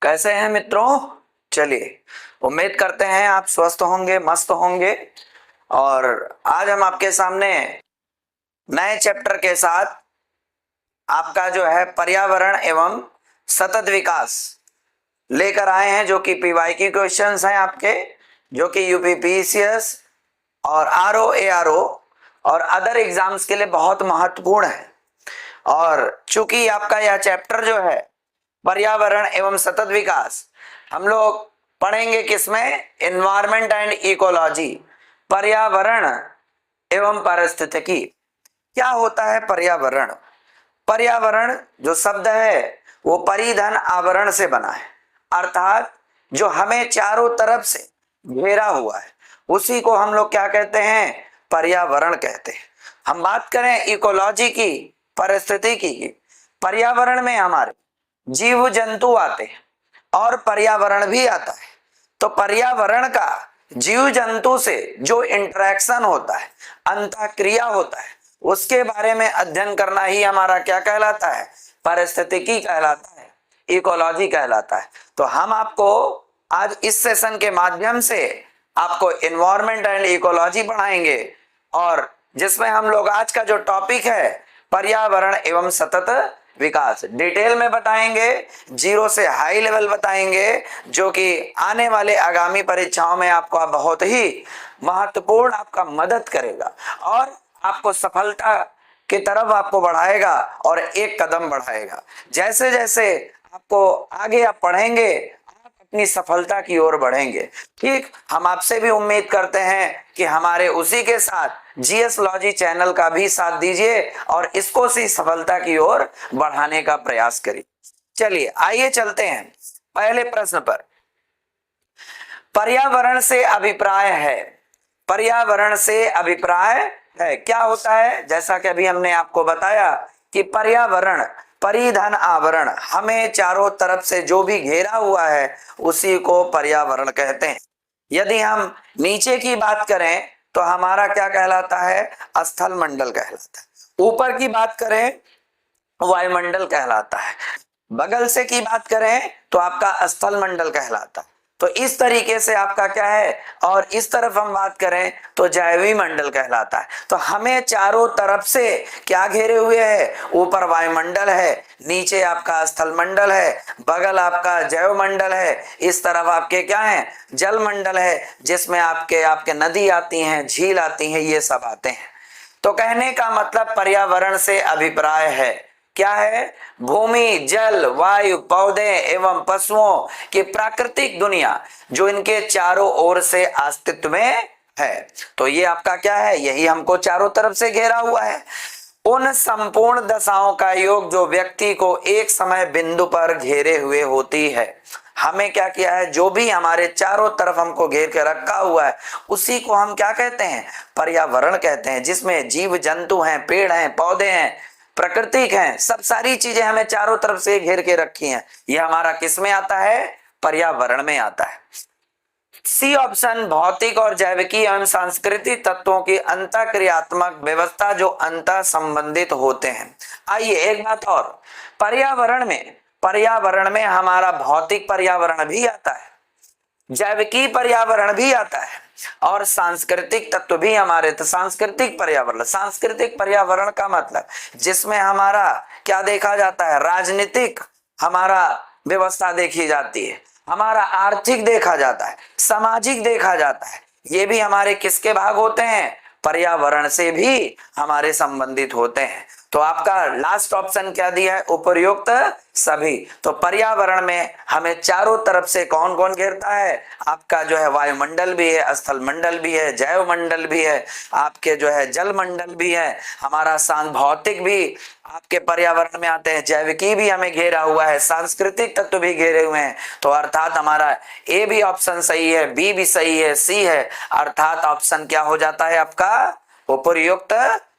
कैसे हैं मित्रों। चलिए, उम्मीद करते हैं आप स्वस्थ होंगे, मस्त होंगे। और आज हम आपके सामने नए चैप्टर के साथ आपका जो है पर्यावरण एवं सतत विकास लेकर आए हैं, जो कि पीवाईक्यू क्वेश्चंस हैं आपके, जो कि यूपीपीसीएस और आरओ एआरओ और अदर एग्जाम्स के लिए बहुत महत्वपूर्ण है। और चूंकि आपका यह चैप्टर जो है पर्यावरण एवं सतत विकास, हम लोग पढ़ेंगे किसमें? एनवायरमेंट एंड इकोलॉजी, पर्यावरण एवं पारिस्थितिकी। क्या होता है पर्यावरण? पर्यावरण जो शब्द है वो परिधन आवरण से बना है, अर्थात जो हमें चारों तरफ से घेरा हुआ है उसी को हम लोग क्या कहते हैं? पर्यावरण कहते हैं। हम बात करें इकोलॉजी की, परिस्थिति की, पर्यावरण में हमारे जीव जंतु आते हैं और पर्यावरण भी आता है। तो पर्यावरण का जीव जंतु से जो इंटरेक्शन होता है, अंतःक्रिया होता है, उसके बारे में अध्ययन करना ही हमारा क्या कहलाता है? पारिस्थितिकी कहलाता है, इकोलॉजी कहलाता है। तो हम आपको आज इस सेशन के माध्यम से आपको एनवायरमेंट एंड इकोलॉजी पढ़ाएंगे, और जिसमें हम लोग आज का जो टॉपिक है पर्यावरण एवं सतत विकास डिटेल में बताएंगे, जीरो से हाई लेवल बताएंगे, जो कि आने वाले आगामी परीक्षाओं में आपको बहुत ही महत्वपूर्ण आपका मदद करेगा और आपको सफलता की तरफ आपको बढ़ाएगा और एक कदम बढ़ाएगा। जैसे जैसे आपको आगे आप पढ़ेंगे, आप अपनी सफलता की ओर बढ़ेंगे। ठीक, हम आपसे भी उम्मीद करते हैं कि हमारे उसी के साथ जीएस लॉजी चैनल का भी साथ दीजिए और इसको सी सफलता की ओर बढ़ाने का प्रयास करिए। चलिए आइए चलते हैं पहले प्रश्न पर। पर्यावरण से अभिप्राय है, पर्यावरण से अभिप्राय है क्या होता है? जैसा कि अभी हमने आपको बताया कि पर्यावरण परिधन आवरण, हमें चारों तरफ से जो भी घेरा हुआ है उसी को पर्यावरण कहते हैं। यदि हम नीचे की बात करें तो हमारा क्या कहलाता है? स्थल मंडल कहलाता है। ऊपर की बात करें वायुमंडल कहलाता है। बगल से की बात करें तो आपका स्थल मंडल कहलाता है। तो इस तरीके से आपका क्या है, और इस तरफ हम बात करें तो जैवी मंडल कहलाता है। तो हमें चारों तरफ से क्या घेरे हुए है? ऊपर वायुमंडल है, नीचे आपका स्थल मंडल है, बगल आपका जैव मंडल है, इस तरफ आपके क्या है? जल मंडल है, जिसमें आपके नदी आती हैं, झील आती हैं, ये सब आते हैं। तो कहने का मतलब पर्यावरण से अभिप्राय है क्या है? भूमि, जल, वायु, पौधे एवं पशुओं की प्राकृतिक दुनिया जो इनके चारों ओर से अस्तित्व में है। तो ये आपका क्या है? यही हमको चारों तरफ से घेरा हुआ है। उन संपूर्ण दशाओं का योग जो व्यक्ति को एक समय बिंदु पर घेरे हुए होती है। हमें क्या किया है? जो भी हमारे चारों तरफ हमको घेर के रखा हुआ है उसी को हम क्या कहते हैं? पर्यावरण कहते हैं, जिसमें जीव जंतु हैं, पेड़ हैं, पौधे हैं, प्राकृतिक हैं, सब सारी चीजें हमें चारों तरफ से घेर के रखी हैं। यह हमारा किस में आता है? पर्यावरण में आता है। सी ऑप्शन, भौतिक और जैविकी एवं सांस्कृतिक तत्वों की अंतःक्रियात्मक व्यवस्था जो अंतः संबंधित होते हैं। आइए एक बात और, पर्यावरण में हमारा भौतिक पर्यावरण भी आता है, जैविकी पर्यावरण भी आता है और सांस्कृतिक तत्व भी हमारे। तो सांस्कृतिक पर्यावरण का मतलब जिसमें हमारा क्या देखा जाता है? राजनीतिक हमारा व्यवस्था देखी जाती है, हमारा आर्थिक देखा जाता है, सामाजिक देखा जाता है। ये भी हमारे किसके भाग होते हैं? पर्यावरण से भी हमारे संबंधित होते हैं। तो आपका लास्ट ऑप्शन क्या दिया है? उपर्युक्त सभी। तो पर्यावरण में हमें चारों तरफ से कौन कौन घेरता है? आपका जो है वायुमंडल भी है, स्थल मंडल भी है, जैव मंडल भी है, आपके जो है जल मंडल भी है, हमारा भौतिक भी आपके पर्यावरण में आते हैं, जैविकी भी हमें घेरा हुआ है, सांस्कृतिक तत्व भी घेरे हुए हैं। तो अर्थात हमारा ए भी ऑप्शन सही है, बी भी सही है, सी है, अर्थात ऑप्शन क्या हो जाता है आपका? उपर्युक्त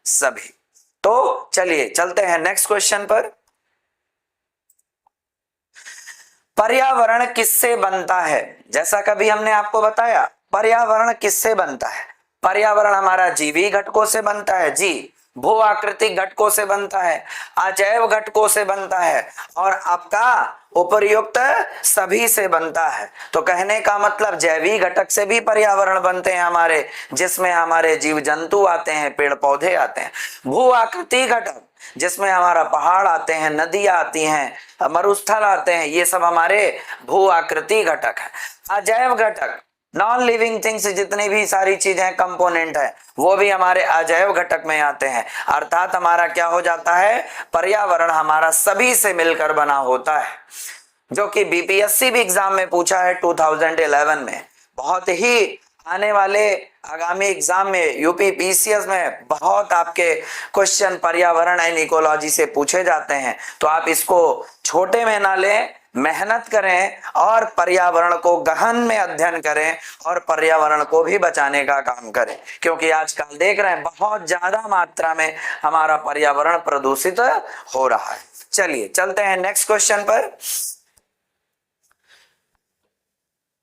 सभी। तो चलिए चलते हैं नेक्स्ट क्वेश्चन पर। पर्यावरण किससे बनता है? जैसा कभी हमने आपको बताया, पर्यावरण किससे बनता है? पर्यावरण हमारा जीवी घटकों से बनता है जी। भू आकृतिक घटकों से बनता है, अजैव घटकों से बनता है और आपका उपर्युक्त सभी से बनता है। तो कहने का मतलब जैविक घटक से भी पर्यावरण बनते हैं हमारे, जिसमें हमारे जीव जंतु आते हैं, पेड़ पौधे आते हैं। भू आकृतिक घटक जिसमें हमारा पहाड़ आते हैं, नदियां आती हैं, मरुस्थल आते हैं, ये सब हमारे भू आकृति घटक है। अजैव घटक नॉन लिविंग थिंग्स, जितनी भी सारी चीजें कंपोनेंट है वो भी हमारे अजैव घटक में आते हैं। अर्थात हमारा क्या हो जाता है, पर्यावरण हमारा सभी से मिलकर बना होता है, जो कि बीपीएससी भी एग्जाम में पूछा है 2011 में। बहुत ही आने वाले आगामी एग्जाम में यूपी पीसीएस में बहुत आपके क्वेश्चन पर्यावरण एंड इकोलॉजी से पूछे जाते हैं। तो आप इसको छोटे में ना लें, मेहनत करें और पर्यावरण को गहन में अध्ययन करें और पर्यावरण को भी बचाने का काम करें, क्योंकि आजकल देख रहे हैं बहुत ज्यादा मात्रा में हमारा पर्यावरण प्रदूषित हो रहा है। चलिए चलते हैं नेक्स्ट क्वेश्चन पर।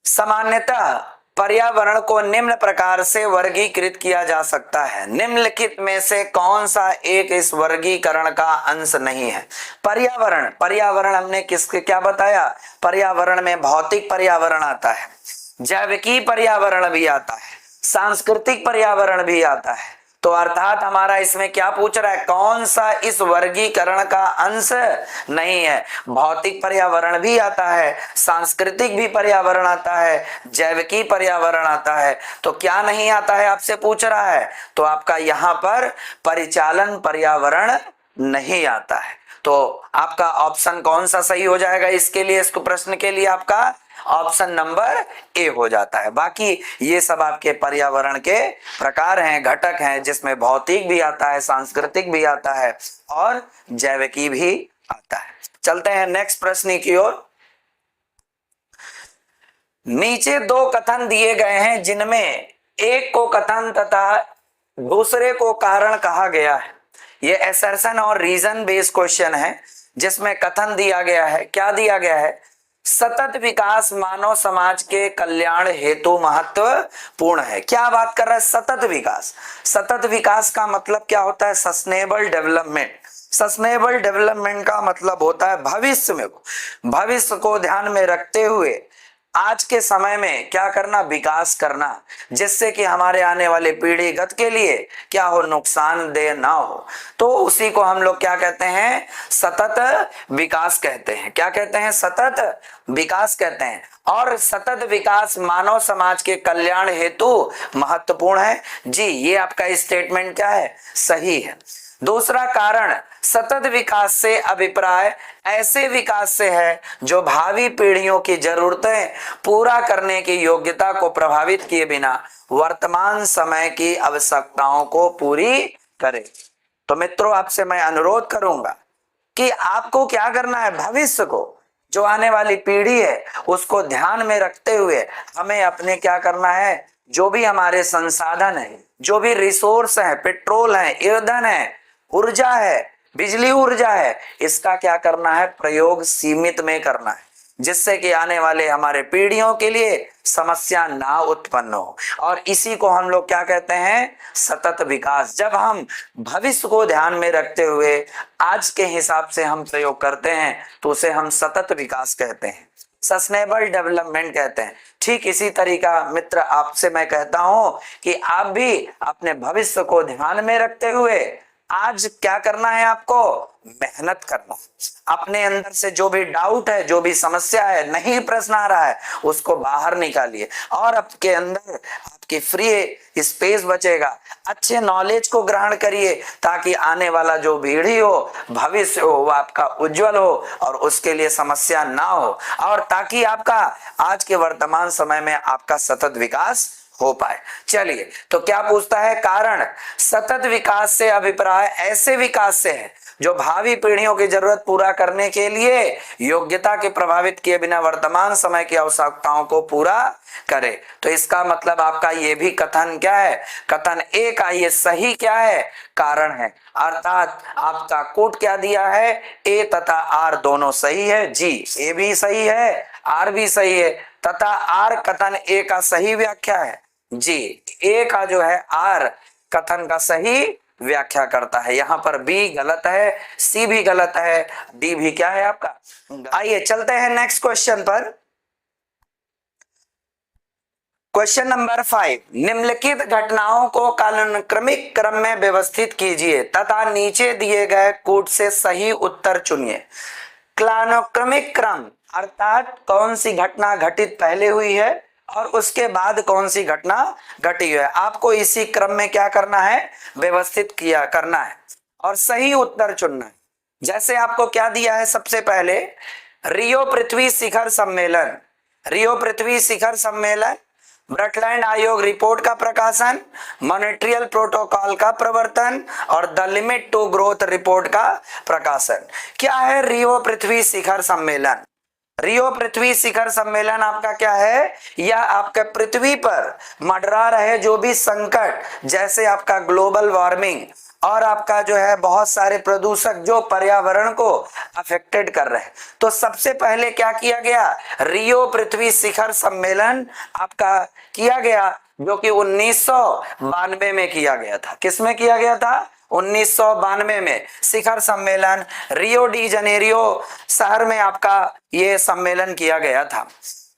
सामान्यतः पर्यावरण को निम्न प्रकार से वर्गीकृत किया जा सकता है, निम्नलिखित में से कौन सा एक इस वर्गीकरण का अंश नहीं है। पर्यावरण, पर्यावरण हमने किसके क्या बताया, पर्यावरण में भौतिक पर्यावरण आता है, जैविकी पर्यावरण भी आता है, सांस्कृतिक पर्यावरण भी आता है। तो अर्थात हमारा इसमें क्या पूछ रहा है, कौन सा इस वर्गीकरण का अंश नहीं है। भौतिक पर्यावरण भी आता है, सांस्कृतिक भी पर्यावरण आता है, जैविकी पर्यावरण आता है, तो क्या नहीं आता है आपसे पूछ रहा है। तो आपका यहाँ पर परिचालन पर्यावरण नहीं आता है। तो आपका ऑप्शन कौन सा सही हो जाएगा इसके लिए, इसको प्रश्न के लिए आपका ऑप्शन नंबर ए हो जाता है। बाकी ये सब आपके पर्यावरण के प्रकार हैं, घटक हैं, जिसमें भौतिक भी आता है, सांस्कृतिक भी आता है और जैविकी भी आता है। चलते हैं नेक्स्ट प्रश्न की ओर। नीचे दो कथन दिए गए हैं, जिनमें एक को कथन तथा दूसरे को कारण कहा गया है। ये असर्शन और रीजन बेस्ड क्वेश्चन है, जिसमें कथन दिया गया है, क्या दिया गया है, सतत विकास मानव समाज के कल्याण हेतु महत्वपूर्ण है। क्या बात कर रहा है, सतत विकास। सतत विकास का मतलब क्या होता है, सस्टेनेबल डेवलपमेंट। सस्टेनेबल डेवलपमेंट का मतलब होता है भविष्य को ध्यान में रखते हुए आज के समय में क्या करना, विकास करना, जिससे कि हमारे आने वाले पीढ़ीगत के लिए क्या हो, नुकसानदेह ना हो। तो उसी को हम लोग क्या कहते हैं, सतत विकास कहते हैं। क्या कहते हैं, सतत विकास कहते हैं। और सतत विकास मानव समाज के कल्याण हेतु महत्वपूर्ण है। जी, ये आपका स्टेटमेंट क्या है, सही है। दूसरा कारण, सतत विकास से अभिप्राय ऐसे विकास से है जो भावी पीढ़ियों की जरूरतें पूरा करने की योग्यता को प्रभावित किए बिना वर्तमान समय की आवश्यकताओं को पूरी करे। तो मित्रों, आपसे मैं अनुरोध करूंगा कि आपको क्या करना है, भविष्य को, जो आने वाली पीढ़ी है, उसको ध्यान में रखते हुए हमें अपने क्या करना है, जो भी हमारे संसाधन है, जो भी रिसोर्स है, पेट्रोल है, ईंधन है, ऊर्जा है, बिजली ऊर्जा है, इसका क्या करना है, प्रयोग सीमित में करना है, जिससे कि आने वाले हमारे पीढ़ियों के लिए समस्या ना उत्पन्न हो। और इसी को हम लोग क्या कहते हैं, सतत विकास। जब हम भविष्य को ध्यान में रखते हुए आज के हिसाब से हम प्रयोग करते हैं तो उसे हम सतत विकास कहते हैं, सस्टेनेबल डेवलपमेंट कहते हैं। ठीक इसी तरीका मित्र आपसे मैं कहता हूं कि आप भी अपने भविष्य को ध्यान में रखते हुए आज क्या करना है, आपको मेहनत करना। अपने अंदर से जो भी डाउट है, जो भी समस्या है, नहीं प्रश्न आ रहा है, उसको बाहर निकालिए और आपके अंदर आपकी फ्री स्पेस बचेगा। अच्छे नॉलेज को ग्रहण करिए ताकि आने वाला जो पीढ़ी हो, भविष्य हो, वो आपका उज्जवल हो और उसके लिए समस्या ना हो, और ताकि आपका आज के वर्तमान समय में आपका सतत विकास हो पाए। चलिए, तो क्या पूछता है, कारण, सतत विकास से अभिप्राय ऐसे विकास से है जो भावी पीढ़ियों की जरूरत पूरा करने के लिए योग्यता के प्रभावित किए बिना वर्तमान समय की आवश्यकताओं को पूरा करे। तो इसका मतलब आपका ये भी कथन क्या है, कथन ए का ये सही क्या है, कारण है। अर्थात आपका कोट क्या दिया है, ए तथा आर दोनों सही है। जी, ए भी सही है, आर भी सही है, तथा आर कथन ए का सही व्याख्या है। जी, ए का जो है आर कथन का सही व्याख्या करता है। यहां पर बी गलत है, सी भी गलत है, डी भी क्या है आपका। आइए चलते हैं नेक्स्ट क्वेश्चन पर। क्वेश्चन नंबर 5, निम्नलिखित घटनाओं को कालानुक्रमिक क्रम में व्यवस्थित कीजिए तथा नीचे दिए गए कूट से सही उत्तर चुनिए। कालानुक्रमिक क्रम अर्थात कौन सी घटना घटित पहले हुई है और उसके बाद कौन सी घटना घटी है, आपको इसी क्रम में क्या करना है, व्यवस्थित किया करना है और सही उत्तर चुनना है। जैसे आपको क्या दिया है, सबसे पहले रियो पृथ्वी शिखर सम्मेलन, रियो पृथ्वी शिखर सम्मेलन, ब्रटलैंड आयोग रिपोर्ट का प्रकाशन, मॉन्ट्रियल प्रोटोकॉल का प्रवर्तन और the limit to growth report का प्रकाशन। क्या है रियो पृथ्वी शिखर सम्मेलन? रियो पृथ्वी शिखर सम्मेलन आपका क्या है, यह आपके पृथ्वी पर मंडरा रहे जो भी संकट, जैसे आपका ग्लोबल वार्मिंग और आपका जो है बहुत सारे प्रदूषक जो पर्यावरण को अफेक्टेड कर रहे हैं, तो सबसे पहले क्या किया गया, रियो पृथ्वी शिखर सम्मेलन आपका किया गया, जो कि 1992 में किया गया था। किसमें किया गया था? 1992 में शिखर सम्मेलन रियो डी जनेरियो शहर में आपका ये सम्मेलन किया गया था।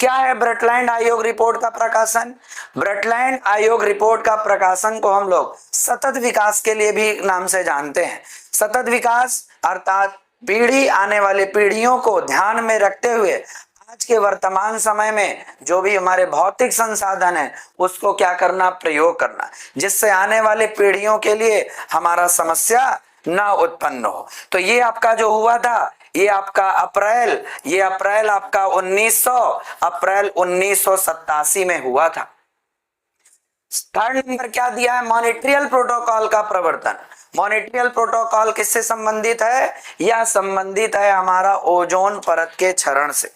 क्या है ब्रटलैंड आयोग रिपोर्ट का प्रकाशन? ब्रटलैंड आयोग रिपोर्ट का प्रकाशन को हम लोग सतत विकास के लिए भी नाम से जानते हैं। सतत विकास अर्थात पीढ़ी, आने वाले पीढ़ियों को ध्यान में रखते हुए आज के वर्तमान समय में जो भी हमारे भौतिक संसाधन है उसको क्या करना, प्रयोग करना, जिससे आने वाले पीढ़ियों के लिए हमारा समस्या ना उत्पन्न हो। तो ये आपका जो हुआ था, ये आपका अप्रैल आपका 1987 में हुआ था। थर्ड नंबर क्या दिया है, मॉन्ट्रियल प्रोटोकॉल का प्रवर्तन। मॉन्ट्रियल प्रोटोकॉल किससे संबंधित है? यह संबंधित है हमारा ओजोन परत के क्षरण से।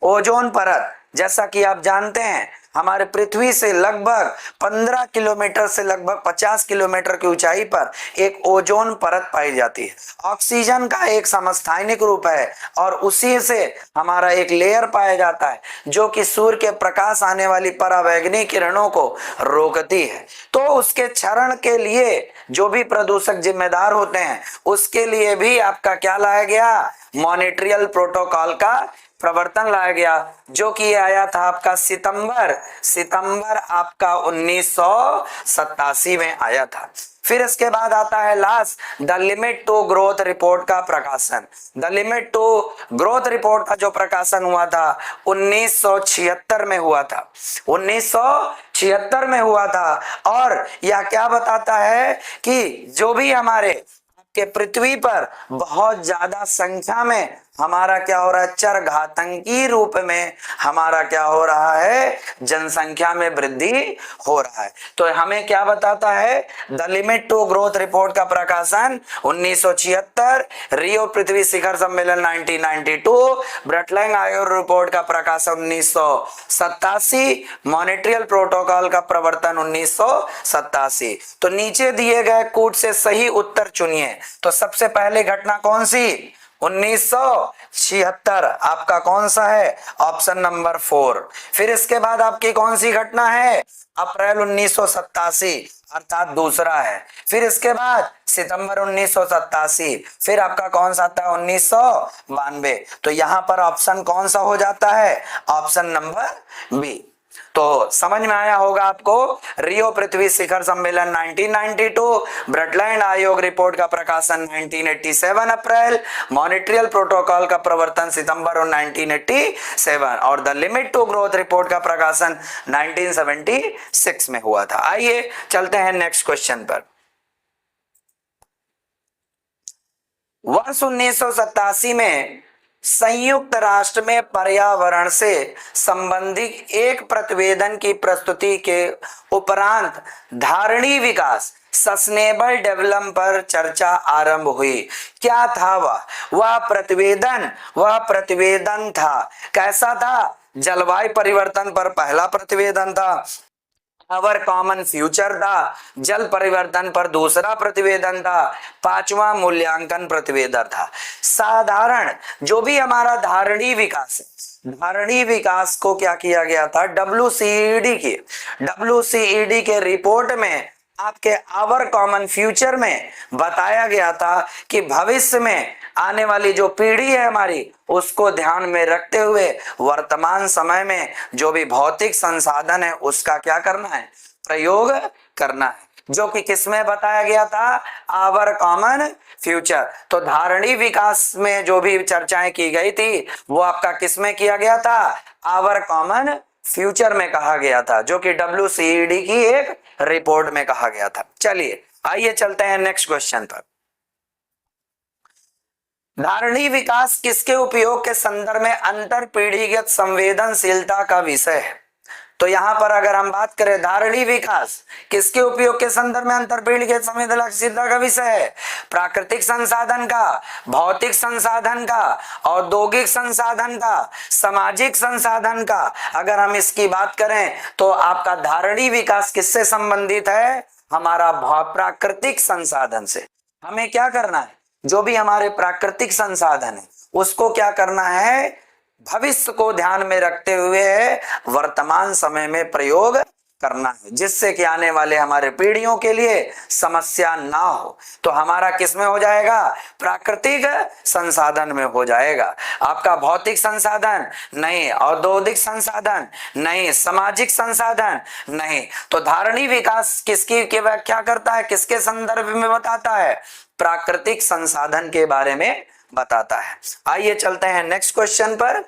ओजोन परत, जैसा कि आप जानते हैं, हमारे पृथ्वी से लगभग 15 किलोमीटर से लगभग 50 किलोमीटर की ऊंचाई पर एक ओजोन परत पाई जाती है। ऑक्सीजन का एक समस्थानिक रूप है और उसी से हमारा एक लेयर पाया जाता है जो कि सूर्य के प्रकाश आने वाली परावैंगनी किरणों को रोकती है। तो उसके क्षरण के लिए जो भी प्रदूषक जिम्मेदार होते हैं उसके लिए भी आपका क्या लाया गया, मॉन्ट्रियल प्रोटोकॉल का प्रवर्तन लाया गया, जो कि आया था आपका सितंबर आपका 1987 में आया था। फिर इसके बाद आता है last, the limit to growth report का प्रकाशन। The limit to growth report का जो प्रकाशन हुआ था 1976 में हुआ था। 1976 में हुआ था और यह क्या बताता है कि जो भी हमारे के पृथ्वी पर बहुत ज्यादा संख्या में हमारा क्या हो रहा है, चरघातंकी रूप में हमारा क्या हो रहा है, जनसंख्या में वृद्धि हो रहा है। तो हमें क्या बताता है, the limit to growth report का प्रकाशन 1976, रियो पृथ्वी शिखर सम्मेलन 1992, ब्रटलैंड आयोग रिपोर्ट का प्रकाशन 1987, मॉन्ट्रियल प्रोटोकॉल का प्रवर्तन 1987। तो नीचे दिए गए कूट से सही उत्तर चुनिए। तो सबसे पहले घटना कौन सी, 1976 आपका कौन सा है, ऑप्शन नंबर 4। फिर इसके बाद आपकी कौन सी घटना है, अप्रैल 1987 अर्थात दूसरा है। फिर इसके बाद सितंबर 1987, फिर आपका कौन सा था, 1992। तो यहां पर ऑप्शन कौन सा हो जाता है, ऑप्शन नंबर बी। तो समझ में आया होगा आपको, रियो पृथ्वी शिखर सम्मेलन 1992, ब्रटलैंड आयोग रिपोर्ट का प्रकाशन 1987 अप्रैल, मॉन्ट्रियल प्रोटोकॉल का प्रवर्तन सितंबर 1987 और the limit to growth report का प्रकाशन 1976 में हुआ था। आइए चलते हैं नेक्स्ट क्वेश्चन पर। वर्ष 1987 में संयुक्त राष्ट्र में पर्यावरण से संबंधित एक प्रतिवेदन की प्रस्तुति के उपरांत धारणी विकास सस्टेनेबल डेवलपमेंट पर चर्चा आरंभ हुई। क्या था वह प्रतिवेदन था, कैसा था, जलवायु परिवर्तन पर पहला प्रतिवेदन था, अवर कॉमन फ्यूचर था, जल परिवर्तन पर दूसरा प्रतिवेदन था, पांचवा मूल्यांकन प्रतिवेदन था। साधारण जो भी हमारा धारणी विकास है, धारणी विकास को क्या किया गया था, WCED के रिपोर्ट में आपके आवर कॉमन फ्यूचर में बताया गया था कि भविष्य में आने वाली जो पीढ़ी है हमारी, उसको ध्यान में रखते हुए वर्तमान समय में जो भी भौतिक संसाधन है उसका क्या करना है, प्रयोग करना है, जो कि किसमें बताया गया था, आवर कॉमन फ्यूचर। तो धारणी विकास में जो भी चर्चाएं की गई थी वो आपका किसमें किया गया था, आवर कॉमन फ्यूचर में कहा गया था, जो कि WCED की एक रिपोर्ट में कहा गया था। चलिए आइए चलते हैं नेक्स्ट क्वेश्चन पर। धारणी विकास किसके उपयोग के संदर्भ में अंतर पीढ़ीगत संवेदनशीलता का विषय है। तो यहां पर अगर हम बात करें धारणी विकास किसके उपयोग के संदर्भ में अंतर पीढ़ीगत संवेदनशीलता का विषय है, प्राकृतिक संसाधन का, भौतिक संसाधन का, औद्योगिक संसाधन का, सामाजिक संसाधन का। अगर हम इसकी बात करें तो आपका धारणी विकास किससे संबंधित है, हमारा प्राकृतिक संसाधन से। हमें क्या करना है, जो भी हमारे प्राकृतिक संसाधन है उसको क्या करना है, भविष्य को ध्यान में रखते हुए वर्तमान समय में प्रयोग करना है, जिससे कि आने वाले हमारे पीढ़ियों के लिए समस्या ना हो। तो हमारा किसमें हो जाएगा, प्राकृतिक संसाधन में हो जाएगा। आपका भौतिक संसाधन नहीं, औद्योगिक संसाधन नहीं, सामाजिक संसाधन नहीं। तो धारणी विकास किसकी की व्याख्या करता है, किसके संदर्भ में बताता है, प्राकृतिक संसाधन के बारे में बताता है। आइए चलते हैं नेक्स्ट क्वेश्चन पर।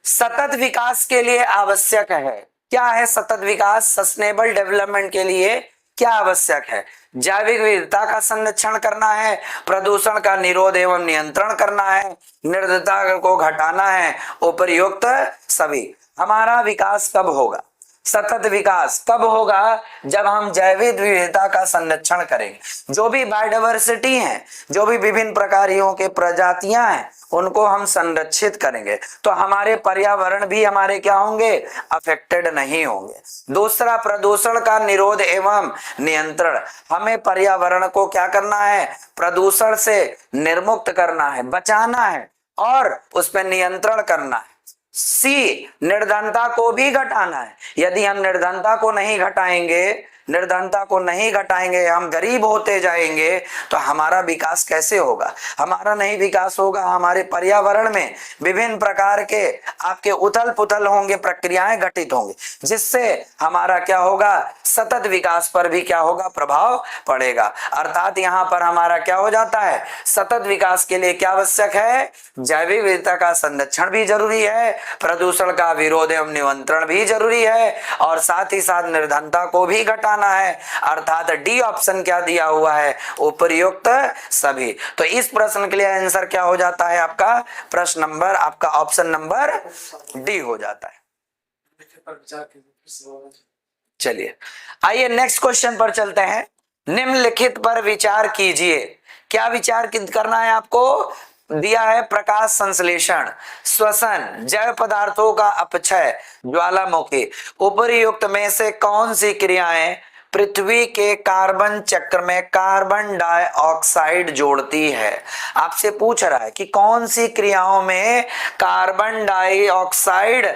सतत विकास के लिए आवश्यक है, क्या है सतत विकास, सस्टेनेबल डेवलपमेंट के लिए क्या आवश्यक है, जैविक विविधता का संरक्षण करना है, प्रदूषण का निरोध एवं नियंत्रण करना है, निर्दयता को घटाना है, उपयुक्त सभी। हमारा विकास कब होगा, सतत विकास कब होगा, जब हम जैविक विविधता का संरक्षण करेंगे। जो भी बायोडायवर्सिटी है, जो भी विभिन्न प्रकारों के प्रजातियां हैं उनको हम संरक्षित करेंगे तो हमारे पर्यावरण भी हमारे क्या होंगे, अफेक्टेड नहीं होंगे। दूसरा, प्रदूषण का निरोध एवं नियंत्रण, हमें पर्यावरण को क्या करना है, प्रदूषण से निर्मुक्त करना है, बचाना है और उस पर नियंत्रण करना है। सी, निर्धनता को भी घटाना है। यदि हम निर्धनता को नहीं घटाएंगे, निर्धनता को नहीं घटाएंगे, हम गरीब होते जाएंगे तो हमारा विकास कैसे होगा, हमारा नहीं विकास होगा। हमारे पर्यावरण में विभिन्न प्रकार के आपके उथल पुथल होंगे, प्रक्रियाएं घटित होंगी, जिससे हमारा क्या होगा, सतत विकास पर भी क्या होगा, प्रभाव पड़ेगा। अर्थात यहाँ पर हमारा क्या हो जाता है, सतत विकास के लिए क्या आवश्यक है, जैविक विविधता का संरक्षण भी जरूरी है, प्रदूषण का विरोध एवं नियंत्रण भी जरूरी है और साथ ही साथ निर्धनता को भी घटाना है। अर्थात डी ऑप्शन क्या दिया हुआ है, उपयुक्त सभी। तो इस प्रश्न के लिए आंसर क्या हो जाता है, आपका प्रश्न नंबर, आपका ऑप्शन नंबर डी हो जाता है। चलिए आइए नेक्स्ट क्वेश्चन पर चलते हैं। निम्नलिखित पर विचार कीजिए। क्या विचार करना है आपको, दिया है प्रकाश संश्लेषण, श्वसन, जैव पदार्थों का अपक्षय, ज्वालामुखी। उपयुक्त में से कौन सी क्रियाएं पृथ्वी के कार्बन चक्र में कार्बन डाइऑक्साइड जोड़ती है। आपसे पूछ रहा है कि कौन सी क्रियाओं में कार्बन डाइऑक्साइड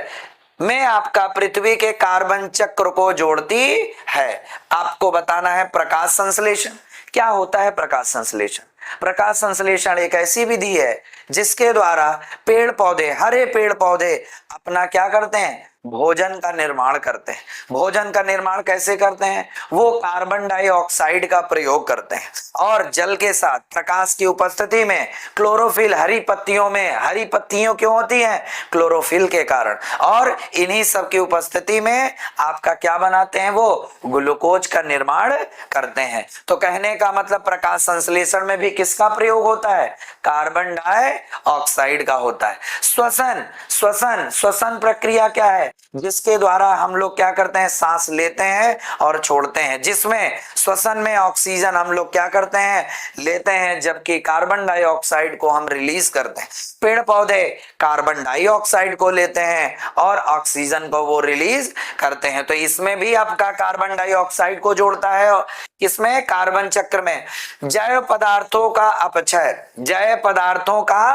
में आपका पृथ्वी के कार्बन चक्र को जोड़ती है। आपको बताना है प्रकाश संश्लेषण। क्या होता है प्रकाश संश्लेषण, प्रकाश संश्लेषण एक ऐसी विधि है जिसके द्वारा पेड़ पौधे, हरे पेड़ पौधे अपना क्या करते हैं, भोजन का निर्माण करते हैं। भोजन का निर्माण कैसे करते हैं, वो कार्बन डाइऑक्साइड का प्रयोग करते हैं और जल के साथ प्रकाश की उपस्थिति में क्लोरोफिल, हरी पत्तियों में हरी पत्तियों क्यों होती हैं, क्लोरोफिल के कारण, और इन्हीं सब की उपस्थिति में आपका क्या बनाते हैं, वो ग्लूकोज का निर्माण करते हैं। तो कहने का मतलब प्रकाश संश्लेषण में भी किसका प्रयोग होता है, कार्बन डाइऑक्साइड का होता है। श्वसन, श्वसन श्वसन प्रक्रिया क्या है, जिसके द्वारा हम लोग क्या करते हैं, सांस लेते हैं और छोड़ते हैं, जिसमें श्वसन में ऑक्सीजन हम लोग क्या करते हैं, लेते हैं, जबकि कार्बन डाइऑक्साइड को हम रिलीज करते हैं। पेड़ पौधे कार्बन डाइऑक्साइड को लेते हैं और ऑक्सीजन को वो रिलीज करते हैं। तो इसमें भी आपका कार्बन डाइऑक्साइड को जोड़ता है, किसमें, कार्बन चक्र में। जैव पदार्थों का अपक्षय, जैव पदार्थों का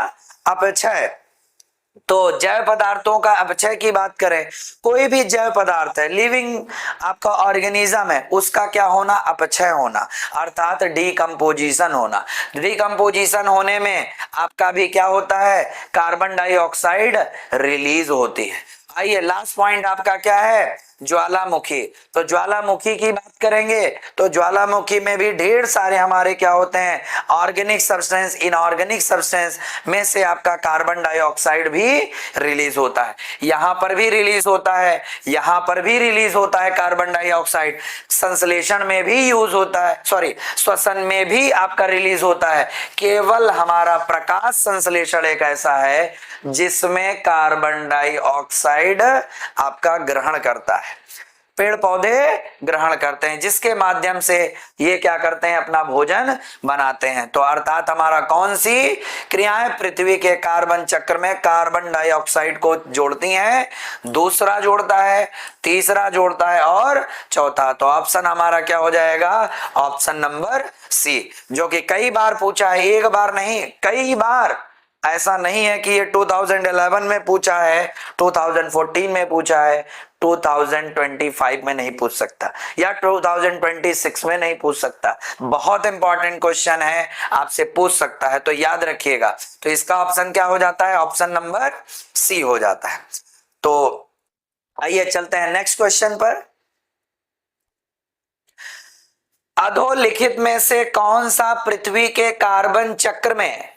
अपक्षय, तो जैव पदार्थों का अपचय की बात करें, कोई भी जैव पदार्थ है, लिविंग आपका ऑर्गेनिज्म है, उसका क्या होना, अपचय होना, अर्थात डीकंपोजिशन होना। डीकंपोजिशन होने में आपका भी क्या होता है, कार्बन डाइऑक्साइड रिलीज होती है। आइए लास्ट पॉइंट आपका क्या है, ज्वालामुखी। तो ज्वालामुखी की बात करेंगे तो ज्वालामुखी में भी ढेर सारे हमारे क्या होते हैं, ऑर्गेनिक सब्सटेंस, इनऑर्गेनिक सब्सटेंस में से आपका कार्बन डाइऑक्साइड भी रिलीज होता है। यहां पर भी रिलीज होता है, यहां पर भी रिलीज होता है कार्बन डाइऑक्साइड। संश्लेषण में भी यूज होता है, सॉरी श्वसन में भी आपका रिलीज होता है। केवल हमारा प्रकाश संश्लेषण एक ऐसा है जिसमें कार्बन डाइऑक्साइड आपका ग्रहण करता है, पेड़ पौधे ग्रहण करते हैं, जिसके माध्यम से ये क्या करते हैं, अपना भोजन बनाते हैं। तो अर्थात हमारा कौन सी क्रियाएं पृथ्वी के कार्बन चक्र में कार्बन डाइऑक्साइड को जोड़ती हैं, दूसरा जोड़ता है, तीसरा जोड़ता है और चौथा। तो ऑप्शन हमारा क्या हो जाएगा, ऑप्शन नंबर सी, जो कि कई बार पूछा है, एक बार नहीं कई बार। ऐसा नहीं है कि ये 2011 में पूछा है, 2014 में पूछा है, 2025 में नहीं पूछ सकता या 2026 में नहीं पूछ सकता। बहुत इंपॉर्टेंट क्वेश्चन है, आपसे पूछ सकता है, तो याद रखिएगा। तो इसका ऑप्शन क्या हो जाता है, ऑप्शन नंबर सी हो जाता है। तो आइए चलते हैं नेक्स्ट क्वेश्चन पर। अधोलिखित में से कौन सा पृथ्वी के कार्बन चक्र में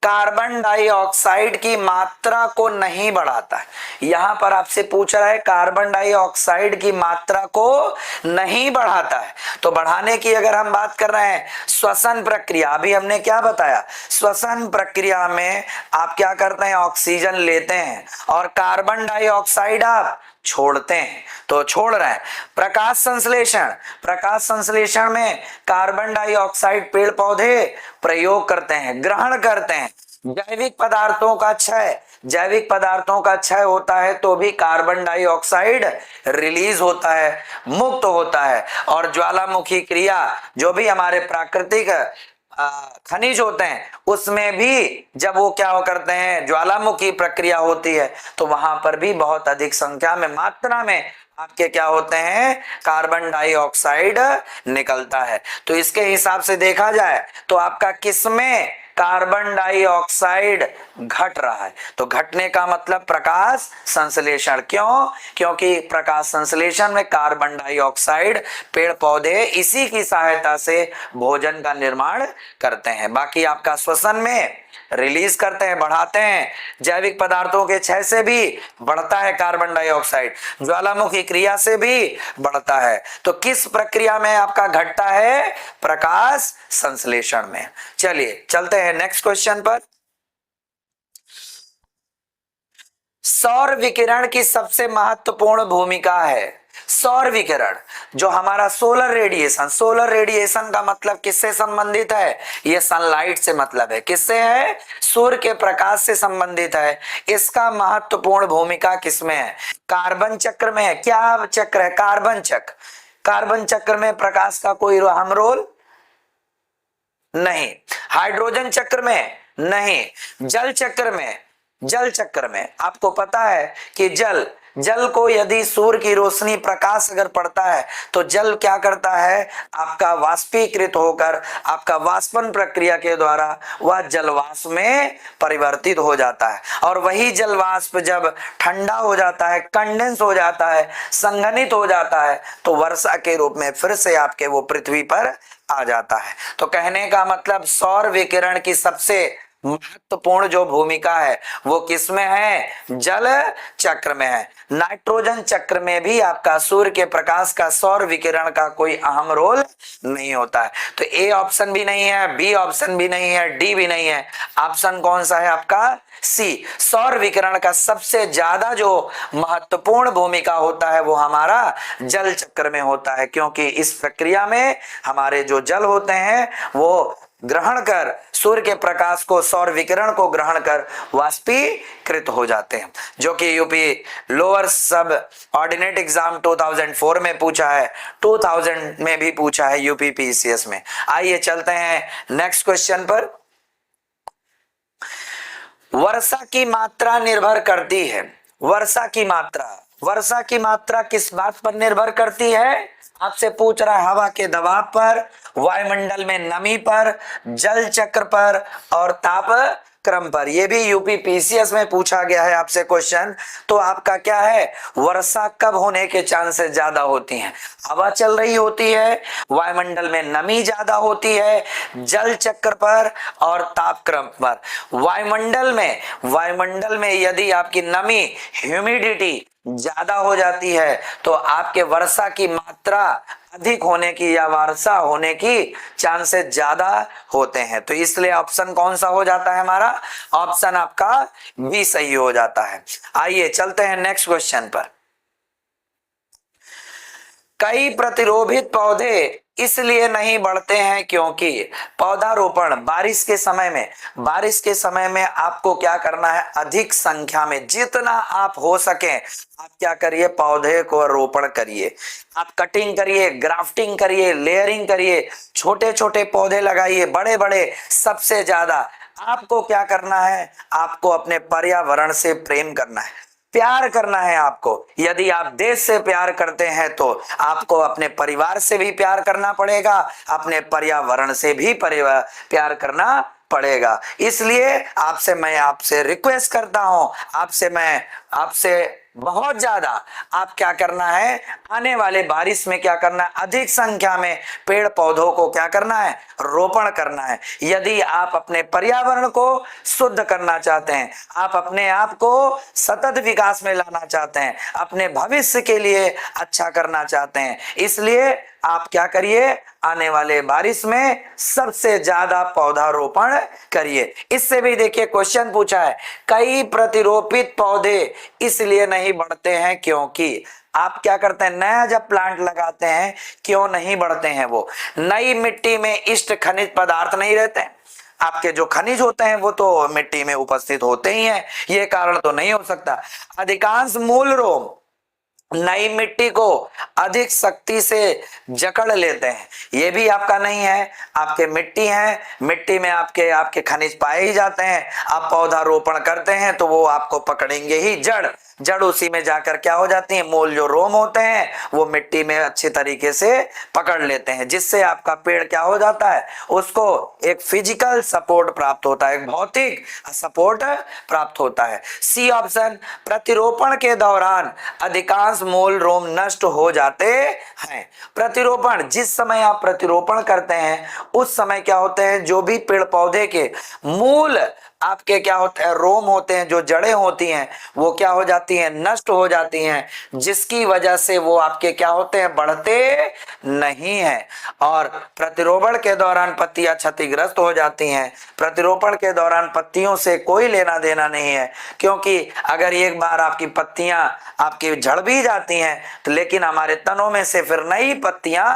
कार्बन डाइऑक्साइड की मात्रा को नहीं बढ़ाता है। यहां पर आपसे पूछ रहा है कार्बन डाइऑक्साइड की मात्रा को नहीं बढ़ाता है। तो बढ़ाने की अगर हम बात कर रहे हैं, श्वसन प्रक्रिया, अभी हमने क्या बताया, श्वसन प्रक्रिया में आप क्या करते हैं, ऑक्सीजन लेते हैं और कार्बन डाइऑक्साइड आप छोड़ते हैं, तो छोड़ रहे हैं। प्रकाश संश्लेषण, प्रकाश संश्लेषण में कार्बन डाइऑक्साइड पेड़ पौधे प्रयोग करते हैं, ग्रहण करते हैं। जैविक पदार्थों का क्षय, जैविक पदार्थों का क्षय होता है तो भी कार्बन डाइऑक्साइड रिलीज होता है, मुक्त होता है। और ज्वालामुखी क्रिया, जो भी हमारे प्राकृतिक खनिज होते हैं, उसमें भी जब वो क्या करते हैं, ज्वालामुखी प्रक्रिया होती है, तो वहां पर भी बहुत अधिक संख्या में, मात्रा में आपके क्या होते हैं, कार्बन डाइऑक्साइड निकलता है। तो इसके हिसाब से देखा जाए तो आपका किसमें कार्बन डाइऑक्साइड घट रहा है, तो घटने का मतलब प्रकाश संश्लेषण। क्यों, क्योंकि प्रकाश संश्लेषण में कार्बन डाइऑक्साइड पेड़ पौधे इसी की सहायता से भोजन का निर्माण करते हैं। बाकी आपका श्वसन में रिलीज करते हैं, बढ़ाते हैं। जैविक पदार्थों के क्षय से भी बढ़ता है कार्बन डाइऑक्साइड, ज्वालामुखी क्रिया से भी बढ़ता है। तो किस प्रक्रिया में आपका घटता है, प्रकाश संश्लेषण में। चलिए चलते हैं नेक्स्ट क्वेश्चन पर। सौर विकिरण की सबसे महत्वपूर्ण भूमिका है, सौर विकिरण जो हमारा सोलर रेडिएशन, सोलर रेडिएशन का मतलब किससे संबंधित है, ये सनलाइट से मतलब है, किससे है, सूर्य के प्रकाश से संबंधित है। इसका महत्वपूर्ण भूमिका किसमें है, कार्बन चक्र में है। क्या चक्र है, कार्बन चक्र। कार्बन चक्र में प्रकाश का कोई अहम रोल नहीं। हाइड्रोजन चक्र में नहीं। जल चक्र में, जल चक्र में आपको पता है कि जल, जल को यदि सूर्य की रोशनी प्रकाश अगर पड़ता है तो जल क्या करता है, आपका वाष्पीकृत होकर आपका वाष्पन प्रक्रिया के द्वारा वह जलवाष्प में परिवर्तित हो जाता है। और वही जलवाष्प जब ठंडा हो जाता है, कंडेंस हो जाता है, संघनित हो जाता है, तो वर्षा के रूप में फिर से आपके वो पृथ्वी पर आ जाता है। तो कहने का मतलब सौर विकिरण की सबसे महत्वपूर्ण जो भूमिका है वो किसमें है, जल चक्र में है। नाइट्रोजन चक्र में भी आपका सूर्य के प्रकाश का, सौर विकिरण का कोई अहम रोल नहीं होता है। तो ए ऑप्शन भी नहीं है, बी ऑप्शन भी नहीं है, डी भी नहीं है। ऑप्शन कौन सा है आपका, सी। सौर विकिरण का सबसे ज्यादा जो महत्वपूर्ण भूमिका होता है वो हमारा जल चक्र में होता है, क्योंकि इस प्रक्रिया में हमारे जो जल होते हैं वो ग्रहण कर सूर्य के प्रकाश को, सौर विकिरण को ग्रहण कर वाष्पीकृत हो जाते हैं, जो कि यूपी लोअर सब ऑर्डिनेट एग्जाम 2004 में पूछा है, 2000 में भी पूछा है यूपी पीसीएस में। आइए चलते हैं नेक्स्ट क्वेश्चन पर। वर्षा की मात्रा निर्भर करती है। वर्षा की मात्रा किस बात पर निर्भर करती है? आपसे पूछ रहा है हवा के दबाव पर, वायुमंडल में नमी पर, जल चक्र पर और ताप क्रम पर। ये भी यूपीपीसीएस में पूछा गया है आपसे क्वेश्चन। तो आपका क्या है, वर्षा कब होने के चांसेस ज्यादा होती हैं? हवा चल रही होती है, वायुमंडल में नमी ज्यादा होती है, जल चक्र पर और तापक्रम पर। वायुमंडल में यदि आपकी नमी, ह्यूमिडिटी ज्यादा हो जाती है तो आपके वर्षा की मात्रा अधिक होने की या वर्षा होने की चांसेस ज्यादा होते हैं। तो इसलिए ऑप्शन कौन सा हो जाता है हमारा? ऑप्शन आपका बी सही हो जाता है। आइए चलते हैं नेक्स्ट क्वेश्चन पर। कई प्रतिरोधित पौधे इसलिए नहीं बढ़ते हैं क्योंकि पौधारोपण बारिश के समय में आपको क्या करना है, अधिक संख्या में जितना आप हो सके आप क्या करिए, पौधे को रोपण करिए। आप कटिंग करिए, ग्राफ्टिंग करिए, लेयरिंग करिए, छोटे छोटे पौधे लगाइए, बड़े बड़े सबसे ज्यादा आपको क्या करना है, आपको अपने पर्यावरण से प्रेम करना है, प्यार करना है आपको। यदि आप देश से प्यार करते हैं तो आपको अपने परिवार से भी प्यार करना पड़ेगा, अपने पर्यावरण से भी प्यार करना पड़ेगा। इसलिए मैं आपसे रिक्वेस्ट करता हूं, आपसे बहुत ज्यादा आप क्या करना है, आने वाले बारिश में क्या करना है, अधिक संख्या में पेड़ पौधों को क्या करना है, रोपण करना है। यदि आप अपने पर्यावरण को शुद्ध करना चाहते हैं, आप अपने आप को सतत विकास में लाना चाहते हैं, अपने भविष्य के लिए अच्छा करना चाहते हैं, इसलिए आप क्या करिए, आने वाले बारिश में सबसे ज्यादा पौधारोपण करिए। इससे भी देखिए क्वेश्चन पूछा है, कई प्रतिरोपित पौधे इसलिए नहीं बढ़ते हैं क्योंकि आप क्या करते हैं, नया जब प्लांट लगाते हैं क्यों नहीं बढ़ते हैं? वो नई मिट्टी में इष्ट खनिज पदार्थ नहीं रहते हैं। आपके जो खनिज होते हैं वो तो मिट्टी में उपस्थित होते ही हैं, ये कारण तो नहीं हो सकता। अधिकांश मूल रोग नई मिट्टी को अधिक शक्ति से जकड़ लेते हैं, ये भी आपका नहीं है। आपके मिट्टी है, मिट्टी में आपके खनिज पाए ही जाते हैं। आप पौधा रोपण करते हैं तो वो आपको पकड़ेंगे ही, जड़ उसी में जाकर क्या हो जाती है, मूल जो रोम होते हैं वो मिट्टी में अच्छी तरीके से पकड़ लेते हैं, जिससे आपका पेड़ क्या हो जाता है, उसको एक फिजिकल सपोर्ट प्राप्त होता है, एक भौतिक सपोर्ट प्राप्त होता है। सी ऑप्शन, प्रतिरोपण के दौरान अधिकांश मूल रोम नष्ट हो जाते हैं। प्रतिरोपण, जिस समय आप प्रतिरोपण करते हैं उस समय क्या होते हैं, जो भी पेड़ पौधे के मूल आपके क्या होते हैं, रोम होते हैं, जो जड़ें होती हैं वो क्या हो जाती हैं, नष्ट हो जाती हैं, जिसकी वजह से वो आपके क्या होते हैं, बढ़ते नहीं हैं। और प्रतिरोपण के दौरान पत्तियां क्षतिग्रस्त हो जाती हैं। प्रतिरोपण के दौरान पत्तियों से कोई लेना देना नहीं है, क्योंकि अगर एक बार आपकी पत्तियां आपकी झड़ भी जाती हैं तो लेकिन हमारे तनों में से फिर नई पत्तियां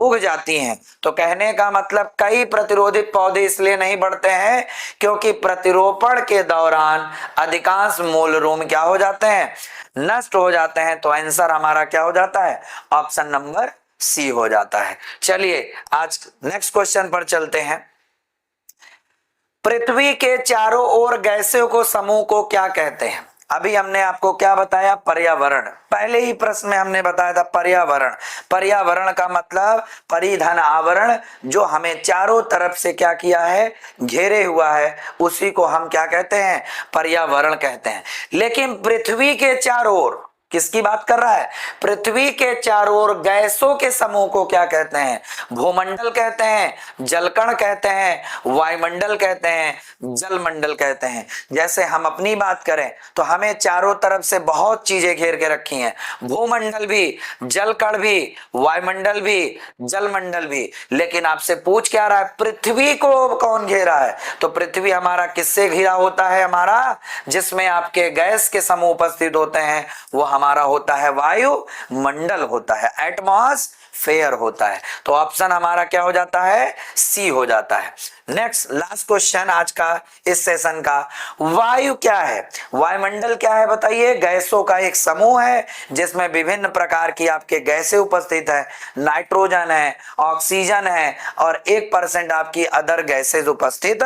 उग जाती हैं। तो कहने का मतलब, कई प्रतिरोधित पौधे इसलिए नहीं बढ़ते हैं क्योंकि प्रतिरोपण के दौरान अधिकांश मूल रोम क्या हो जाते हैं, नष्ट हो जाते हैं। तो आंसर हमारा क्या हो जाता है, ऑप्शन नंबर सी हो जाता है। चलिए आज नेक्स्ट क्वेश्चन पर चलते हैं। पृथ्वी के चारों ओर गैसों को समूह को क्या कहते हैं? अभी हमने आपको क्या बताया, पर्यावरण। पहले ही प्रश्न में हमने बताया था पर्यावरण का मतलब परिधन आवरण, जो हमें चारों तरफ से क्या किया है, घेरे हुआ है, उसी को हम क्या कहते हैं, पर्यावरण कहते हैं। लेकिन पृथ्वी के चारों ओर किसकी बात कर रहा है, पृथ्वी के चारों ओर गैसों के समूह को क्या कहते हैं, भूमंडल कहते हैं, जलकण कहते हैं, वायुमंडल कहते हैं, जलमंडल कहते हैं। जैसे हम अपनी बात करें तो हमें चारों तरफ से बहुत चीजें घेर के रखी हैं, भूमंडल भी, जलकण भी, वायुमंडल भी, जलमंडल भी। लेकिन आपसे पूछ क्या रहा है, पृथ्वी को कौन घेरा है? तो पृथ्वी हमारा किससे घिरा होता है, हमारा जिसमें आपके गैस के समूह उपस्थित होते हैं वो हमारा होता है वायु मंडल होता है, एटमॉस्फेयर होता है। तो ऑप्शन हमारा क्या हो जाता है, सी हो जाता है। नेक्स्ट लास्ट क्वेश्चन आज का इस सेशन का, वायु क्या है? वायुमंडल क्या है बताइए? गैसों का एक समूह है जिसमें विभिन्न प्रकार की आपके गैसें उपस्थित है, नाइट्रोजन है, ऑक्सीजन है और 1% आपकी अदर गैसेज उपस्थित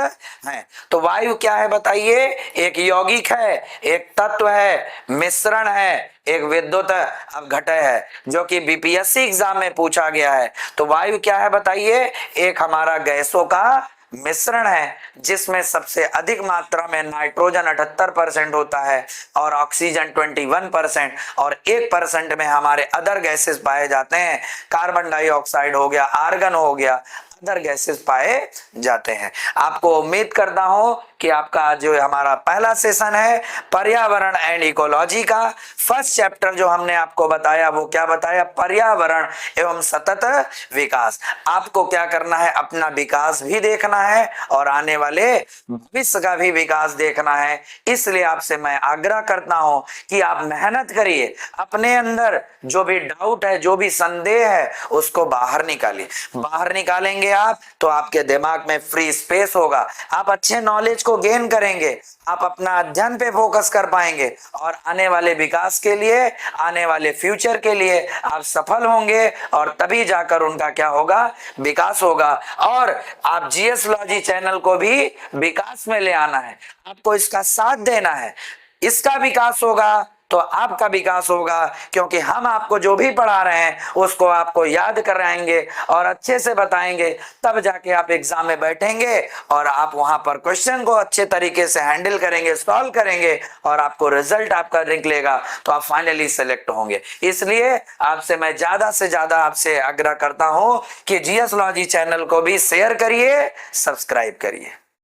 हैं। तो वायु क्या है बताइए? एक यौगिक है, एक तत्व है, मिश्रण है, एक विद्युत अपघटय है, जो कि बीपीएससी एग्जाम में पूछा गया है। तो वायु क्या है बताइए? एक हमारा गैसों का मिश्रण है जिसमें सबसे अधिक मात्रा में नाइट्रोजन 78% होता है और ऑक्सीजन 21% और 1% में हमारे अदर गैसेस पाए जाते हैं। कार्बन डाइऑक्साइड हो गया, आर्गन हो गया, अदर गैसेस पाए जाते हैं। आपको उम्मीद करता हूं कि आपका जो हमारा पहला सेशन है पर्यावरण एंड इकोलॉजी का, फर्स्ट चैप्टर जो हमने आपको बताया वो क्या बताया? पर्यावरण एवं सतत विकास। आपको क्या करना है? अपना विकास भी देखना है और आने वाले भविष्य का भी विकास देखना है। इसलिए आपसे मैं आग्रह करता हूं कि आप मेहनत करिए, अपने अंदर जो भी डाउट है, जो भी संदेह है, उसको बाहर निकालिए। बाहर निकालेंगे आप तो आपके दिमाग में फ्री स्पेस होगा, आप अच्छे नॉलेज को गेन करेंगे, आप अपना अध्ययन पे फोकस कर पाएंगे और आने वाले विकास के लिए, आने वाले फ्यूचर के लिए आप सफल होंगे और तभी जाकर उनका क्या होगा? विकास होगा। और आप जीएस लॉजी चैनल को भी विकास में ले आना है, आपको इसका साथ देना है। इसका विकास होगा तो आपका विकास होगा, क्योंकि हम आपको जो भी पढ़ा रहे हैं उसको आपको याद कराएंगे और अच्छे से बताएंगे, तब जाके आप एग्जाम में बैठेंगे और आप वहां पर क्वेश्चन को अच्छे तरीके से हैंडल करेंगे, सॉल्व करेंगे और आपको रिजल्ट आपका निकलेगा तो आप फाइनली सेलेक्ट होंगे। इसलिए आपसे मैं ज्यादा से ज्यादा आपसे आग्रह करता हूं कि जीएस लॉजी चैनल को भी शेयर करिए, सब्सक्राइब करिए।